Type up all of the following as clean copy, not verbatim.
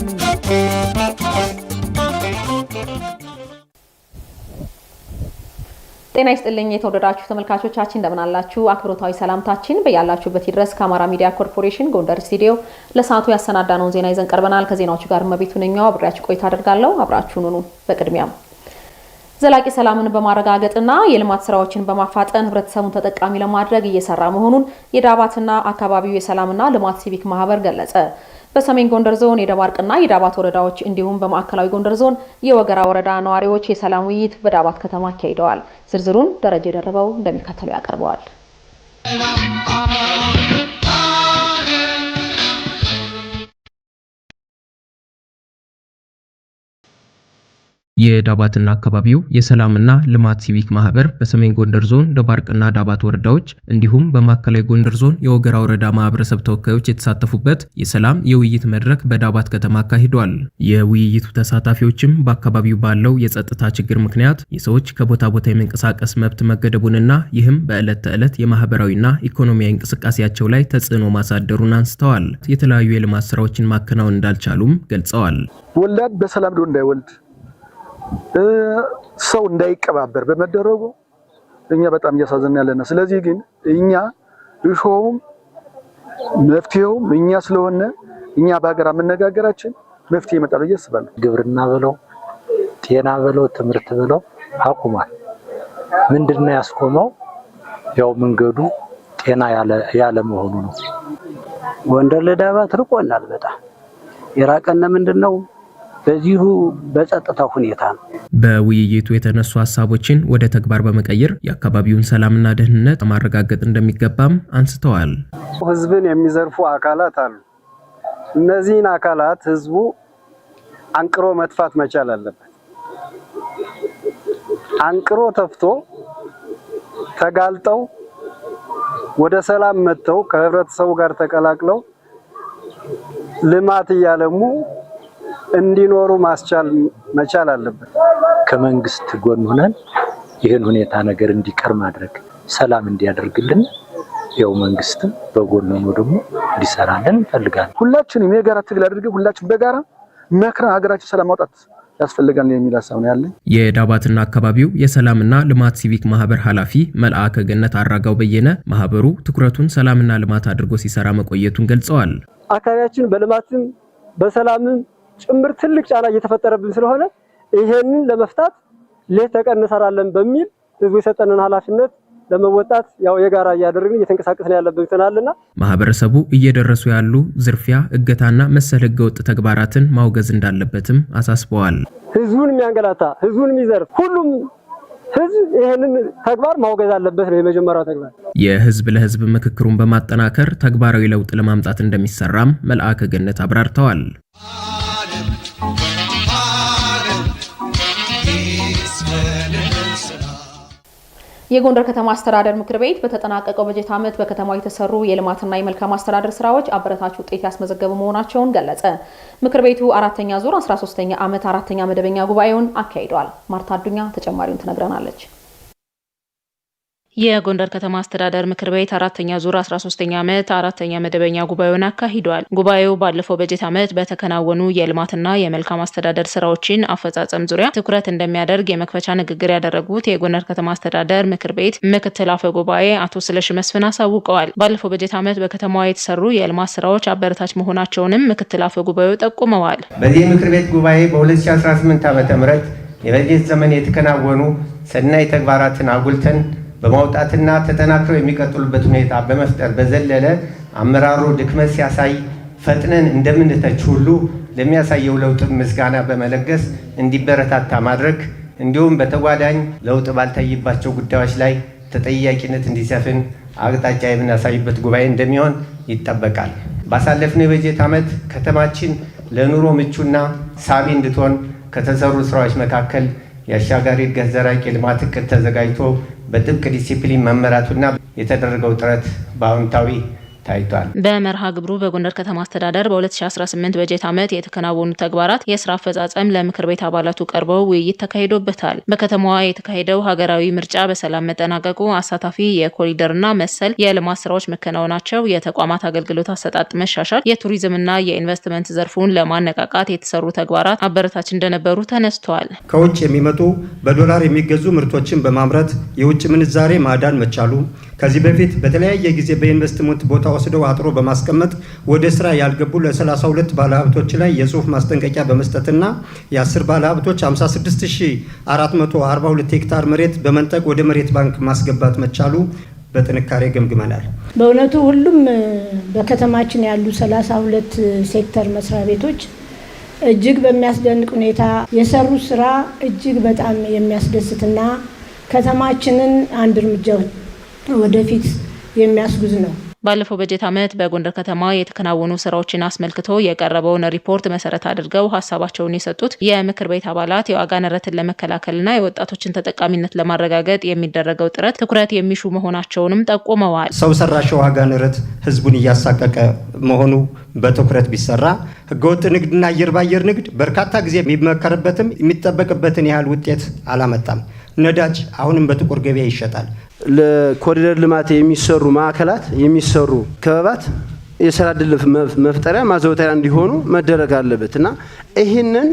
ጤና ይስጥልኝ የተወደዳችሁ ተመልካቾቻችን እንደምን አላችሁ? አክብሮታዊ ሰላምታችን በያላችሁበት ይድረስ። ከአማራ ሚዲያ ኮርፖሬሽን ጎንደር ስቱዲዮ ለሰዓቱ ያሰናዳነውን ዜና ይዘን ቀርበናል። ከዜናዎቹ ጋር መቤቱ ነኛው አብራችሁ ቆይታ አደርጋለሁ። አብራችሁን ሁኑ። በቅድሚያም ዘላቂ ሰላምን በማረጋገጥና የልማት ስራዎችን በማፋጠን ህብረተሰቡን ተጠቃሚ ለማድረግ እየሰራ መሆኑን የዳባትና አካባቢው የሰላምና ልማት ሲቪክ ማህበር ገለጸ። በሰሜን ጎንደር ዞን የደባርቅና የዳባት ወረዳዎች እንዲሁም በማዕከላዊ ጎንደር ዞን የወገራ ወረዳ ነዋሪዎች የሰላም ውይይት በዳባት ከተማ አካሂደዋል። ዝርዝሩን ደረጀ ደረበው እንደሚከተለው ያቀርበዋል። የዳባትና አካባቢው የሰላምና ልማት ሲቪክ ማህበር በሰሜን ጎንደር ዞን ደባርቅና ዳባት ወረዳዎች እንዲሁም በማዕከላዊ ጎንደር ዞን የወገራ ወረዳ ማህበረሰብ ተወካዮች የተሳተፉበት የሰላም የውይይት መድረክ በዳባት ከተማ አካሂዷል። የውይይቱ ተሳታፊዎችም በአካባቢው ባለው የጸጥታ ችግር ምክንያት የሰዎች ከቦታ ቦታ የመንቀሳቀስ መብት መገደቡንና ይህም በዕለት ተዕለት የማህበራዊና ኢኮኖሚያዊ እንቅስቃሴያቸው ላይ ተጽዕኖ ማሳደሩን አንስተዋል። የተለያዩ የልማት ስራዎችን ማከናወን እንዳልቻሉም ገልጸዋል። ወላድ በሰላም እንዳይወልድ ሰው እንዳይቀባበር በመደረጉ እኛ በጣም እያሳዘን ያለና ስለዚህ ግን እኛ እሾውም መፍትሄውም እኛ ስለሆነ እኛ በአገር አመነጋገራችን መፍትሄ ይመጣል ብዬ አስባለሁ። ግብርና ብለው ጤና ብለው ትምህርት ብለው አቁሟል። ምንድነው ያስቆመው? ያው መንገዱ ጤና ያለ መሆኑ ነው። ጎንደር ለዳባት ርቆናል። በጣም የራቀና ምንድነው በዚሁ በጸጥታ ሁኔታ ነው። በውይይቱ የተነሱ ሐሳቦችን ወደ ተግባር በመቀየር የአካባቢውን ሰላምና ደህንነት ማረጋገጥ እንደሚገባም አንስተዋል። ህዝብን የሚዘርፉ አካላት አሉ። እነዚህን አካላት ህዝቡ አንቅሮ መጥፋት መቻል አለበት። አንቅሮ ተፍቶ ተጋልጠው ወደ ሰላም መጥተው ከህብረተሰቡ ጋር ተቀላቅለው ልማት ያለሙ እንዲኖሩ ማስቻል መቻል አለበት። ከመንግስት ጎን ሆነን ይህን ሁኔታ ነገር እንዲቀር ማድረግ ሰላም እንዲያደርግልን ያው መንግስትም በጎን ነው ደግሞ እንዲሰራልን እንፈልጋለን። ሁላችንም የጋራ ትግል አድርገን ሁላችን በጋራ መክረን ሀገራችን ሰላም ማውጣት ያስፈልጋል የሚል ሐሳብ ነው ያለኝ። የዳባትና አካባቢው የሰላምና ልማት ሲቪክ ማህበር ኃላፊ መልአከ ገነት አራጋው በየነ ማህበሩ ትኩረቱን ሰላምና ልማት አድርጎ ሲሰራ መቆየቱን ገልጸዋል። አካባቢያችን በልማትም በሰላምም ጭምር ትልቅ ጫና እየተፈጠረብን ስለሆነ ይሄንን ለመፍታት ሌት ተቀን እንሰራለን በሚል ህዝቡ የሰጠንን ኃላፊነት ለመወጣት ያው የጋራ እያደረግን እየተንቀሳቀስን ያለብን ተናልና ማህበረሰቡ እየደረሱ ያሉ ዝርፊያ፣ እገታና መሰል ህገወጥ ተግባራትን ማውገዝ እንዳለበትም አሳስበዋል። ህዝቡን የሚያንገላታ ህዝቡን የሚዘርፍ ሁሉም ህዝብ ይሄንን ተግባር ማውገዝ አለበት ነው የመጀመሪያው ተግባር። የህዝብ ለህዝብ ምክክሩን በማጠናከር ተግባራዊ ለውጥ ለማምጣት እንደሚሰራም መልአከ ገነት አብራርተዋል። የጎንደር ከተማ አስተዳደር ምክር ቤት በተጠናቀቀው በጀት ዓመት በከተማው የተሰሩ የልማትና የመልካም አስተዳደር ስራዎች አበረታች ውጤት ያስመዘገቡ መሆናቸውን ገለጸ። ምክር ቤቱ 4ኛ ዙር 13ኛ ዓመት 4ኛ መደበኛ ጉባኤውን አካሂዷል። ማርታ አዱኛ ተጨማሪውን ትነግረናለች። የጎንደር ከተማ አስተዳደር ምክር ቤት 4ኛ ዙር 13ኛ ዓመት 4ኛ መደበኛ ጉባኤውን አካሂዷል። ጉባኤው ባለፈው በጀት ዓመት በተከናወኑ የልማትና የመልካም አስተዳደር ስራዎችን አፈጻጸም ዙሪያ ትኩረት እንደሚያደርግ የመክፈቻ ንግግር ያደረጉት የጎንደር ከተማ አስተዳደር ምክር ቤት ምክትል አፈ ጉባኤ አቶ ስለሽ መስፍን አሳውቀዋል። ባለፈው በጀት ዓመት በከተማዋ የተሰሩ የልማት ስራዎች አበረታች መሆናቸውንም ምክትል አፈ ጉባኤው ጠቁመዋል። በዚህ ምክር ቤት ጉባኤ በ2018 ዓ.ም የበጀት ዘመን የተከናወኑ ሰናይ ተግባራትን አጉልተን በማውጣትና ተጠናክረው የሚቀጥሉበት ሁኔታ በመፍጠር በዘለለ አመራሩ ድክመት ሲያሳይ ፈጥነን እንደምንተች ሁሉ ለሚያሳየው ለውጥ ምስጋና በመለገስ እንዲበረታታ ማድረግ እንዲሁም በተጓዳኝ ለውጥ ባልታየባቸው ጉዳዮች ላይ ተጠያቂነት እንዲሰፍን አቅጣጫ የምናሳይበት ጉባኤ እንደሚሆን ይጠበቃል። ባሳለፍነው የበጀት ዓመት ከተማችን ለኑሮ ምቹና ሳቢ እንድትሆን ከተሰሩ ስራዎች መካከል የአሻጋሪ እድገት ዘላቂ ልማት እቅድ ተዘጋጅቶ በጥብቅ ዲሲፕሊን መመራቱና የተደረገው ጥረት በአዎንታዊ ታይቷል። በመርሃ ግብሩ በጎንደር ከተማ አስተዳደር በ2018 በጀት ዓመት የተከናወኑ ተግባራት የስራ አፈጻጸም ለምክር ቤት አባላቱ ቀርበው ውይይት ተካሂዶበታል። በከተማዋ የተካሄደው ሀገራዊ ምርጫ በሰላም መጠናቀቁ፣ አሳታፊ የኮሪደርና መሰል የልማት ስራዎች መከናወናቸው፣ የተቋማት አገልግሎት አሰጣጥ መሻሻል፣ የቱሪዝምና የኢንቨስትመንት ዘርፉን ለማነቃቃት የተሰሩ ተግባራት አበረታች እንደነበሩ ተነስተዋል። ከውጭ የሚመጡ በዶላር የሚገዙ ምርቶችን በማምረት የውጭ ምንዛሬ ማዳን መቻሉ፣ ከዚህ በፊት በተለያየ ጊዜ በኢንቨስትመንት ቦታ ወስደው አጥሮ በማስቀመጥ ወደ ስራ ያልገቡ ለ32 ባለሀብቶች ላይ የጽሁፍ ማስጠንቀቂያ በመስጠትና የ10 ባለሀብቶች 56442 ሄክታር መሬት በመንጠቅ ወደ መሬት ባንክ ማስገባት መቻሉ በጥንካሬ ገምግመናል። በእውነቱ ሁሉም በከተማችን ያሉ 32 ሴክተር መስሪያ ቤቶች እጅግ በሚያስደንቅ ሁኔታ የሰሩ ስራ እጅግ በጣም የሚያስደስትና ከተማችንን አንድ እርምጃ ወደፊት የሚያስጉዝ ነው። ባለፈው በጀት ዓመት በጎንደር ከተማ የተከናወኑ ስራዎችን አስመልክቶ የቀረበውን ሪፖርት መሰረት አድርገው ሀሳባቸውን የሰጡት የምክር ቤት አባላት የዋጋ ንረትን ለመከላከልና የወጣቶችን ተጠቃሚነት ለማረጋገጥ የሚደረገው ጥረት ትኩረት የሚሹ መሆናቸውንም ጠቁመዋል። ሰው ሰራሽ ዋጋ ንረት ህዝቡን እያሳቀቀ መሆኑ በትኩረት ቢሰራ፣ ህገወጥ ንግድና አየር ባየር ንግድ በርካታ ጊዜ የሚመከርበትም የሚጠበቅበትን ያህል ውጤት አላመጣም። ነዳጅ አሁንም በጥቁር ገበያ ይሸጣል። ለኮሪደር ልማት የሚሰሩ ማዕከላት የሚሰሩ ክበባት የስራ ዕድል መፍጠሪያ ማዘውተሪያ እንዲሆኑ መደረግ አለበት እና ይህንን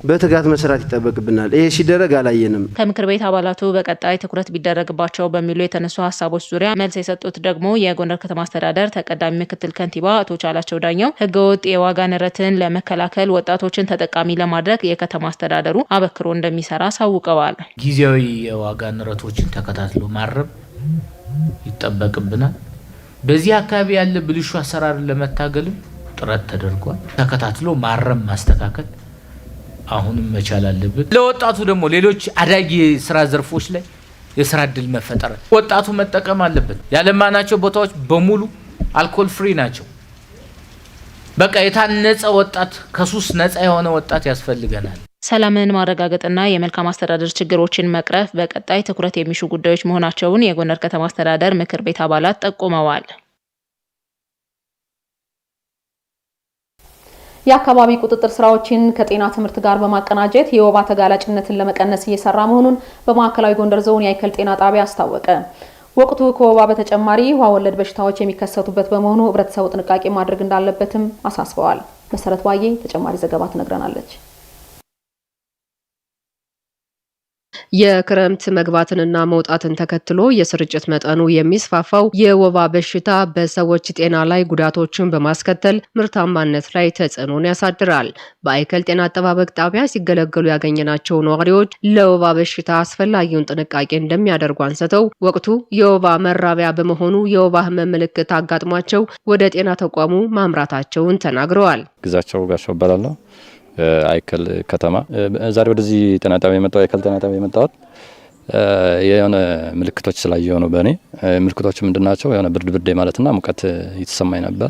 በትጋት መስራት ይጠበቅብናል። ይሄ ሲደረግ አላየንም። ከምክር ቤት አባላቱ በቀጣይ ትኩረት ቢደረግባቸው በሚሉ የተነሱ ሀሳቦች ዙሪያ መልስ የሰጡት ደግሞ የጎንደር ከተማ አስተዳደር ተቀዳሚ ምክትል ከንቲባ አቶ ቻላቸው ዳኘው ህገወጥ የዋጋ ንረትን ለመከላከል ወጣቶችን ተጠቃሚ ለማድረግ የከተማ አስተዳደሩ አበክሮ እንደሚሰራ አሳውቀዋል። ጊዜያዊ የዋጋ ንረቶችን ተከታትሎ ማረም ይጠበቅብናል። በዚህ አካባቢ ያለ ብልሹ አሰራርን ለመታገልም ጥረት ተደርጓል። ተከታትሎ ማረም ማስተካከል አሁንም መቻል አለበት። ለወጣቱ ደግሞ ሌሎች አዳጊ ስራ ዘርፎች ላይ የስራ እድል መፈጠር ወጣቱ መጠቀም አለበት። ያለማናቸው ቦታዎች በሙሉ አልኮል ፍሪ ናቸው። በቃ የታነጸ ወጣት ከሱስ ነፃ የሆነ ወጣት ያስፈልገናል። ሰላምን ማረጋገጥና የመልካም አስተዳደር ችግሮችን መቅረፍ በቀጣይ ትኩረት የሚሹ ጉዳዮች መሆናቸውን የጎንደር ከተማ አስተዳደር ምክር ቤት አባላት ጠቁመዋል። የአካባቢ ቁጥጥር ስራዎችን ከጤና ትምህርት ጋር በማቀናጀት የወባ ተጋላጭነትን ለመቀነስ እየሰራ መሆኑን በማዕከላዊ ጎንደር ዞን የአይከል ጤና ጣቢያ አስታወቀ። ወቅቱ ከወባ በተጨማሪ ውሃ ወለድ በሽታዎች የሚከሰቱበት በመሆኑ ህብረተሰቡ ጥንቃቄ ማድረግ እንዳለበትም አሳስበዋል። መሰረት ዋዬ ተጨማሪ ዘገባ ትነግረናለች። የክረምት መግባትንና መውጣትን ተከትሎ የስርጭት መጠኑ የሚስፋፋው የወባ በሽታ በሰዎች ጤና ላይ ጉዳቶችን በማስከተል ምርታማነት ላይ ተጽዕኖን ያሳድራል። በአይከል ጤና አጠባበቅ ጣቢያ ሲገለገሉ ያገኘናቸው ነዋሪዎች ለወባ በሽታ አስፈላጊውን ጥንቃቄ እንደሚያደርጉ አንስተው ወቅቱ የወባ መራቢያ በመሆኑ የወባ ህመም ምልክት አጋጥሟቸው ወደ ጤና ተቋሙ ማምራታቸውን ተናግረዋል። ግዛቸው ጋሻው እባላለሁ። አይከል ከተማ ዛሬ ወደዚህ ጤና ጣቢያ የመጣው አይከል ጤና ጣቢያ የመጣሁት የሆነ ምልክቶች ስላየሁ ነው። በእኔ ምልክቶች ምንድናቸው? የሆነ ብርድ ማለትና ሙቀት ይተሰማኝ ነበር።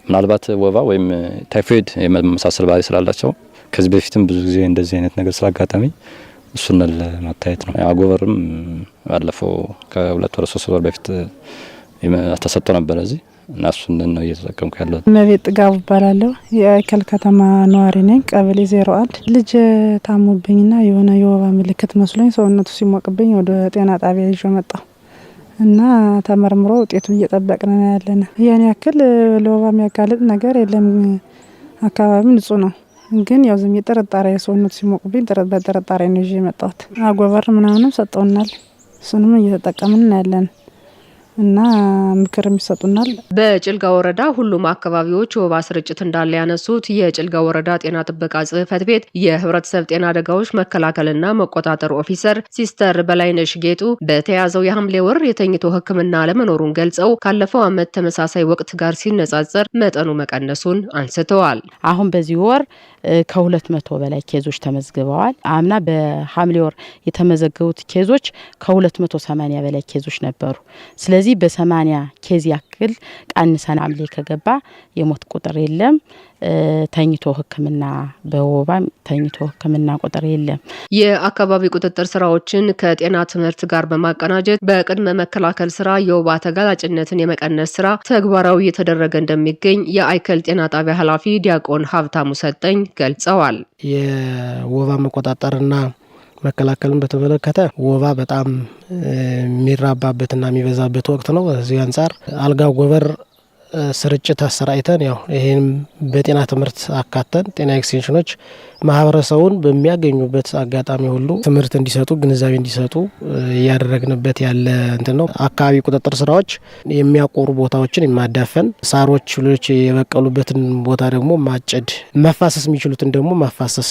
ምናልባት ወባ ወይም ታይፎይድ የመመሳሰል ባህሪ ስላላቸው ከዚህ በፊትም ብዙ ጊዜ እንደዚህ አይነት ነገር ስላጋጠመኝ እሱን ለማታየት ነው። አጎበርም ባለፈው ከ2 ወር 3 ወር በፊት ተሰጥቶ ነበር እዚህ እና እሱን ነው እየተጠቀምኩ ያለው። መቤት ጥጋቡ እባላለሁ። የአይከል ከተማ ነዋሪ ነኝ። ቀበሌ 01 ልጅ ታሞብኝና የሆነ የወባ ምልክት መስሎኝ ሰውነቱ ሲሞቅብኝ ወደ ጤና ጣቢያ ይዤ መጣሁ እና ተመርምሮ ውጤቱን እየጠበቅን ነው ያለና ያን ያክል ለወባ የሚያጋልጥ ነገር የለም። አካባቢው ንጹህ ነው። ግን ያው ዝም ጥርጣሬ ሰውነቱ ሲሞቅብኝ በጥርጣሬ ነው ይዤ መጣሁት። አጎበር ምናምንም ሰጠውናል። እሱንም እየተጠቀምን ያለን እና ምክር የሚሰጡናል። በጭልጋ ወረዳ ሁሉም አካባቢዎች የወባ ስርጭት እንዳለ ያነሱት የጭልጋ ወረዳ ጤና ጥበቃ ጽሕፈት ቤት የህብረተሰብ ጤና አደጋዎች መከላከልና መቆጣጠር ኦፊሰር ሲስተር በላይነሽ ጌጡ በተያዘው የሐምሌ ወር የተኝቶ ሕክምና ለመኖሩን ገልጸው ካለፈው ዓመት ተመሳሳይ ወቅት ጋር ሲነጻጸር መጠኑ መቀነሱን አንስተዋል። አሁን በዚህ ወር ከ200 በላይ ኬዞች ተመዝግበዋል። አምና በሐምሌ ወር የተመዘገቡት ኬዞች ከ280 በላይ ኬዞች ነበሩ። ስለዚህ ስለዚህ በ80 ኬዝ ያክል ቀንሰን ሐምሌ ከገባ የሞት ቁጥር የለም። ተኝቶ ሕክምና በወባም ተኝቶ ሕክምና ቁጥር የለም። የአካባቢ ቁጥጥር ስራዎችን ከጤና ትምህርት ጋር በማቀናጀት በቅድመ መከላከል ስራ የወባ ተጋላጭነትን የመቀነስ ስራ ተግባራዊ እየተደረገ እንደሚገኝ የአይከል ጤና ጣቢያ ኃላፊ ዲያቆን ሀብታሙ ሰጠኝ ገልጸዋል። የወባ መቆጣጠርና መከላከልን በተመለከተ ወባ በጣም የሚራባበትና የሚበዛበት ወቅት ነው። እዚህ አንጻር አልጋ ጎበር ስርጭት አሰራይተን ያው ይሄን በጤና ትምህርት አካተን ጤና ኤክስቴንሽኖች ማህበረሰቡን በሚያገኙበት አጋጣሚ ሁሉ ትምህርት እንዲሰጡ ግንዛቤ እንዲሰጡ ያደረግንበት ያለ እንትን ነው። አካባቢ ቁጥጥር ስራዎች የሚያቆሩ ቦታዎችን የማዳፈን ሳሮች ሌሎች የበቀሉበትን ቦታ ደግሞ ማጨድ መፋሰስ የሚችሉትን ደግሞ ማፋሰስ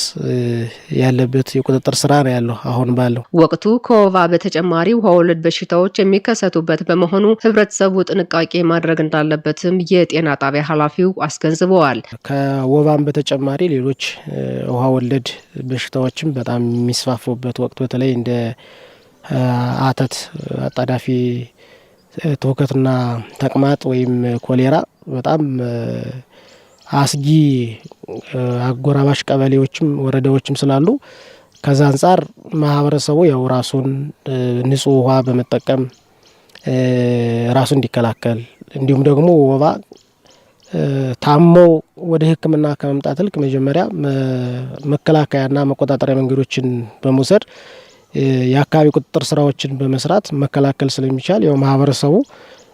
ያለበት የቁጥጥር ስራ ነው ያለው አሁን ባለው ወቅቱ ከወባ በተጨማሪ ውሃ ወለድ በሽታዎች የሚከሰቱበት በመሆኑ ህብረተሰቡ ጥንቃቄ ማድረግ እንዳለበትም የጤና ጣቢያ ኃላፊው አስገንዝበዋል። ከወባም በተጨማሪ ሌሎች ውሃ ወለድ በሽታዎችም በጣም የሚስፋፉበት ወቅት በተለይ እንደ አተት፣ አጣዳፊ ትውከትና ተቅማጥ ወይም ኮሌራ በጣም አስጊ አጎራባሽ ቀበሌዎችም ወረዳዎችም ስላሉ ከዛ አንጻር ማህበረሰቡ ያው ራሱን ንጹህ ውሃ በመጠቀም ራሱን እንዲከላከል እንዲሁም ደግሞ ወባ ታሞ ወደ ሕክምና ከመምጣት ልክ መጀመሪያ መከላከያና መቆጣጠሪያ መንገዶችን በመውሰድ የአካባቢ ቁጥጥር ስራዎችን በመስራት መከላከል ስለሚቻል ያው ማህበረሰቡ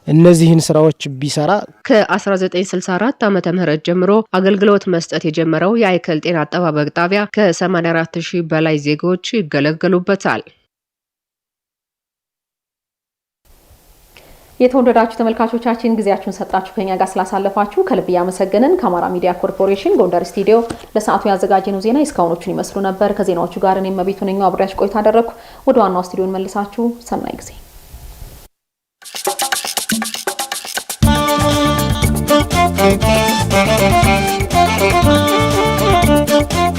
እነዚህን ስራዎች ቢሰራ ከ1964 ዓመተ ምህረት ጀምሮ አገልግሎት መስጠት የጀመረው የአይከል ጤና አጠባበቅ ጣቢያ ከ84,000 በላይ ዜጎች ይገለገሉበታል። የተወደዳችሁ ተመልካቾቻችን ጊዜያችሁን ሰጣችሁ ከኛ ጋር ስላሳለፋችሁ ከልብ ያመሰገንን። ከአማራ ሚዲያ ኮርፖሬሽን ጎንደር ስቱዲዮ ለሰዓቱ ያዘጋጀነው ዜና እስካሁኖቹን ይመስሉ ነበር። ከዜናዎቹ ጋር እኔ መቤቱ ነኝ አብሬያችሁ ቆይታ አደረኩ። ወደ ዋናው ስቱዲዮ መልሳችሁ ሰናይ ጊዜ